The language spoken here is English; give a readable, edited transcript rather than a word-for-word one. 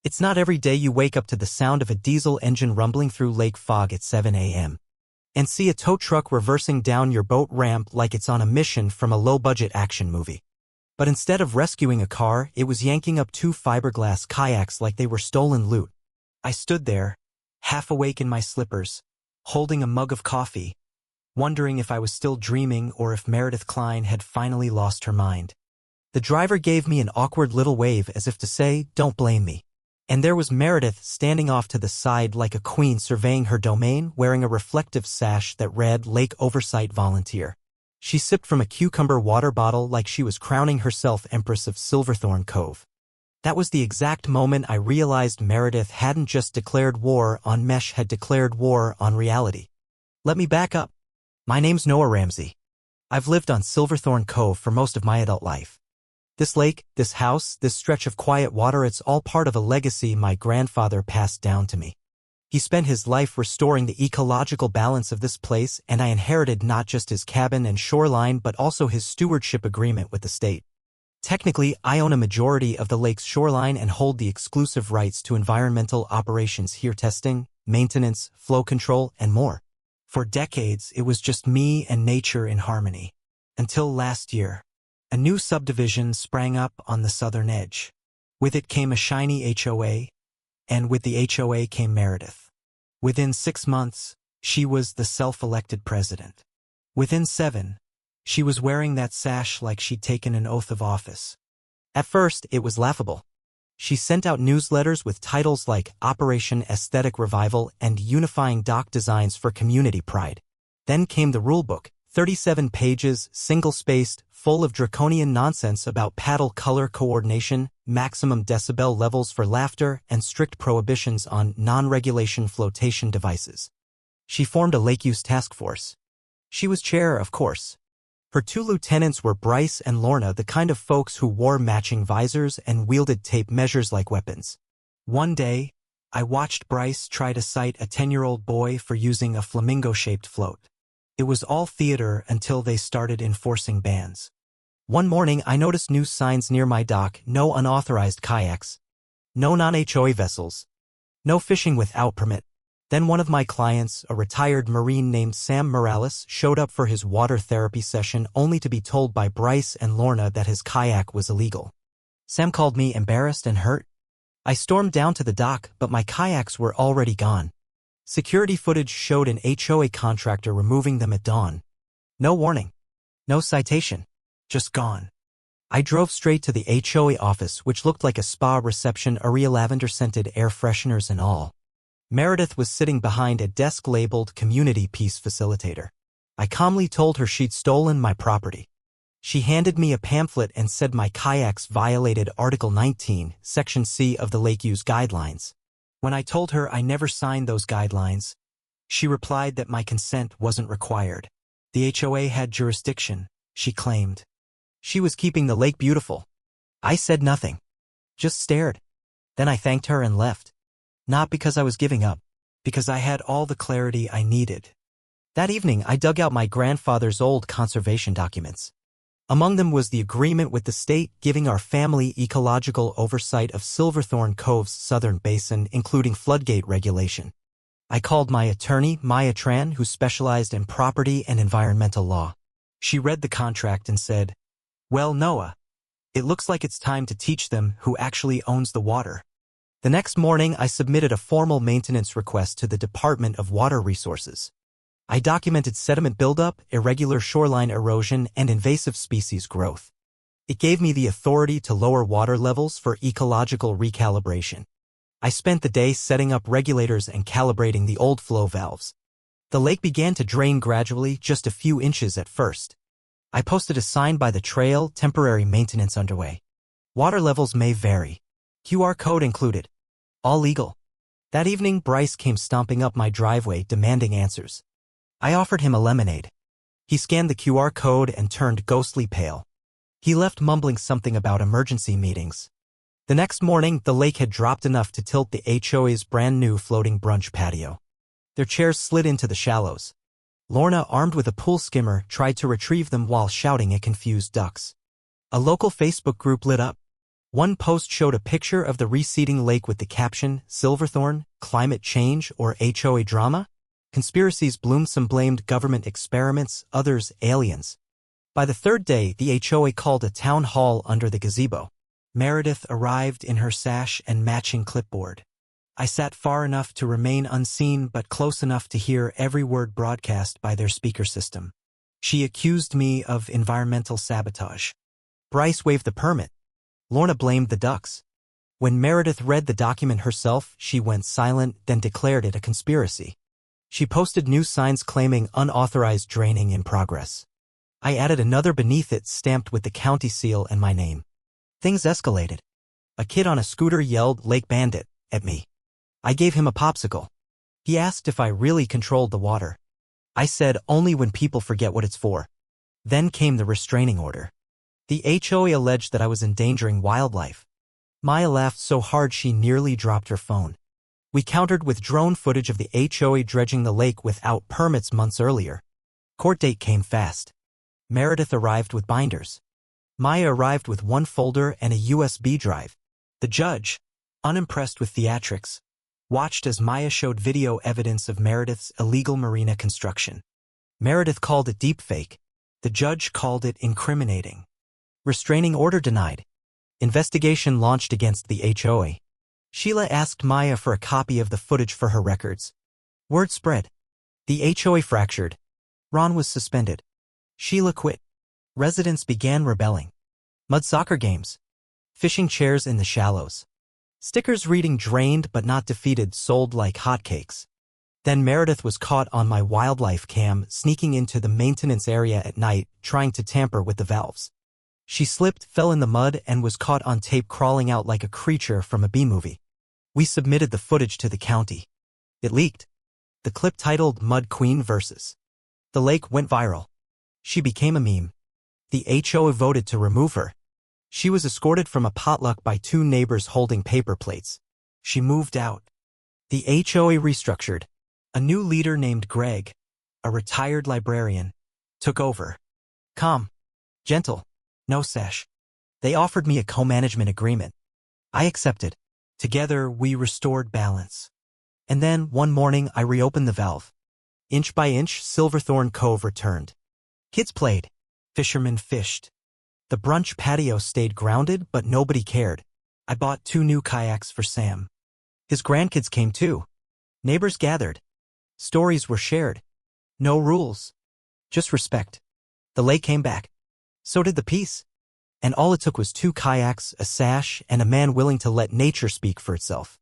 It's not every day you wake up to the sound of a diesel engine rumbling through lake fog at 7 a.m. and see a tow truck reversing down your boat ramp like it's on a mission from a low-budget action movie. But instead of rescuing a car, it was yanking up two fiberglass kayaks like they were stolen loot. I stood there, half awake in my slippers, holding a mug of coffee, wondering if I was still dreaming or if Meredith Klein had finally lost her mind. The driver gave me an awkward little wave as if to say, "Don't blame me." And there was Meredith standing off to the side like a queen surveying her domain, wearing a reflective sash that read Lake Oversight Volunteer. She sipped from a cucumber water bottle like she was crowning herself Empress of Silverthorne Cove. That was the exact moment I realized Meredith hadn't just declared war on Mesh, had declared war on reality. Let me back up. My name's Noah Ramsey. I've lived on Silverthorne Cove for most of my adult life. This lake, this house, this stretch of quiet water, it's all part of a legacy my grandfather passed down to me. He spent his life restoring the ecological balance of this place, and I inherited not just his cabin and shoreline but also his stewardship agreement with the state. Technically, I own a majority of the lake's shoreline and hold the exclusive rights to environmental operations here: testing, maintenance, flow control, and more. For decades, it was just me and nature in harmony. Until last year, a new subdivision sprang up on the southern edge. With it came a shiny HOA, and with the HOA came Meredith. Within 6 months, she was the self-elected president. Within 7, she was wearing that sash like she'd taken an oath of office. At first, it was laughable. She sent out newsletters with titles like Operation Aesthetic Revival and Unifying Dock Designs for Community Pride. Then came the rulebook, 37 pages, single-spaced, full of draconian nonsense about paddle color coordination, maximum decibel levels for laughter, and strict prohibitions on non-regulation flotation devices. She formed a lake use task force. She was chair, of course. Her 2 lieutenants were Bryce and Lorna, the kind of folks who wore matching visors and wielded tape measures like weapons. One day, I watched Bryce try to cite a 10-year-old boy for using a flamingo-shaped float. It was all theater until they started enforcing bans. One morning, I noticed new signs near my dock: no unauthorized kayaks, no non-HOA vessels, no fishing without permit. Then one of my clients, a retired Marine named Sam Morales, showed up for his water therapy session only to be told by Bryce and Lorna that his kayak was illegal. Sam called me embarrassed and hurt. I stormed down to the dock, but my kayaks were already gone. Security footage showed an HOA contractor removing them at dawn. No warning. No citation. Just gone. I drove straight to the HOA office, which looked like a spa reception, area lavender-scented air fresheners and all. Meredith was sitting behind a desk labeled Community Peace Facilitator. I calmly told her she'd stolen my property. She handed me a pamphlet and said my kayaks violated Article 19, Section C of the Lake Use Guidelines. When I told her I never signed those guidelines, she replied that my consent wasn't required. The HOA had jurisdiction, she claimed. She was keeping the lake beautiful. I said nothing. Just stared. Then I thanked her and left. Not because I was giving up, because I had all the clarity I needed. That evening, I dug out my grandfather's old conservation documents. Among them was the agreement with the state giving our family ecological oversight of Silverthorne Cove's southern basin, including floodgate regulation. I called my attorney, Maya Tran, who specialized in property and environmental law. She read the contract and said, "Well, Noah, it looks like it's time to teach them who actually owns the water." The next morning, I submitted a formal maintenance request to the Department of Water Resources. I documented sediment buildup, irregular shoreline erosion, and invasive species growth. It gave me the authority to lower water levels for ecological recalibration. I spent the day setting up regulators and calibrating the old flow valves. The lake began to drain gradually, just a few inches at first. I posted a sign by the trail: temporary maintenance underway. Water levels may vary. QR code included. All legal. That evening, Bryce came stomping up my driveway demanding answers. I offered him a lemonade. He scanned the QR code and turned ghostly pale. He left mumbling something about emergency meetings. The next morning, the lake had dropped enough to tilt the HOA's brand-new floating brunch patio. Their chairs slid into the shallows. Lorna, armed with a pool skimmer, tried to retrieve them while shouting at confused ducks. A local Facebook group lit up. One post showed a picture of the receding lake with the caption, Silverthorne, climate change or HOA drama? Conspiracies bloomed. Some blamed government experiments, others aliens. By the third day, the HOA called a town hall under the gazebo. Meredith arrived in her sash and matching clipboard. I sat far enough to remain unseen but close enough to hear every word broadcast by their speaker system. She accused me of environmental sabotage. Bryce waived the permit. Lorna blamed the ducks. When Meredith read the document herself, she went silent, then declared it a conspiracy. She posted new signs claiming unauthorized draining in progress. I added another beneath it stamped with the county seal and my name. Things escalated. A kid on a scooter yelled "Lake Bandit" at me. I gave him a popsicle. He asked if I really controlled the water. I said only when people forget what it's for. Then came the restraining order. The HOA alleged that I was endangering wildlife. Maya laughed so hard she nearly dropped her phone. We countered with drone footage of the HOA dredging the lake without permits months earlier. Court date came fast. Meredith arrived with binders. Maya arrived with one folder and a USB drive. The judge, unimpressed with theatrics, watched as Maya showed video evidence of Meredith's illegal marina construction. Meredith called it deepfake. The judge called it incriminating. Restraining order denied. Investigation launched against the HOA. Sheila asked Maya for a copy of the footage for her records. Word spread. The HOA fractured. Ron was suspended. Sheila quit. Residents began rebelling. Mud soccer games. Fishing chairs in the shallows. Stickers reading "drained but not defeated" sold like hotcakes. Then Meredith was caught on my wildlife cam sneaking into the maintenance area at night trying to tamper with the valves. She slipped, fell in the mud, and was caught on tape crawling out like a creature from a B-movie. We submitted the footage to the county. It leaked. The clip titled "Mud Queen vs. the Lake" went viral. She became a meme. The HOA voted to remove her. She was escorted from a potluck by two neighbors holding paper plates. She moved out. The HOA restructured. A new leader named Greg, a retired librarian, took over. Calm. Gentle. No sash. They offered me a co-management agreement. I accepted. Together, we restored balance. And then, one morning, I reopened the valve. Inch by inch, Silverthorne Cove returned. Kids played. Fishermen fished. The brunch patio stayed grounded, but nobody cared. I bought 2 new kayaks for Sam. His grandkids came too. Neighbors gathered. Stories were shared. No rules. Just respect. The lake came back. So did the peace. And all it took was 2 kayaks, a sash, and a man willing to let nature speak for itself.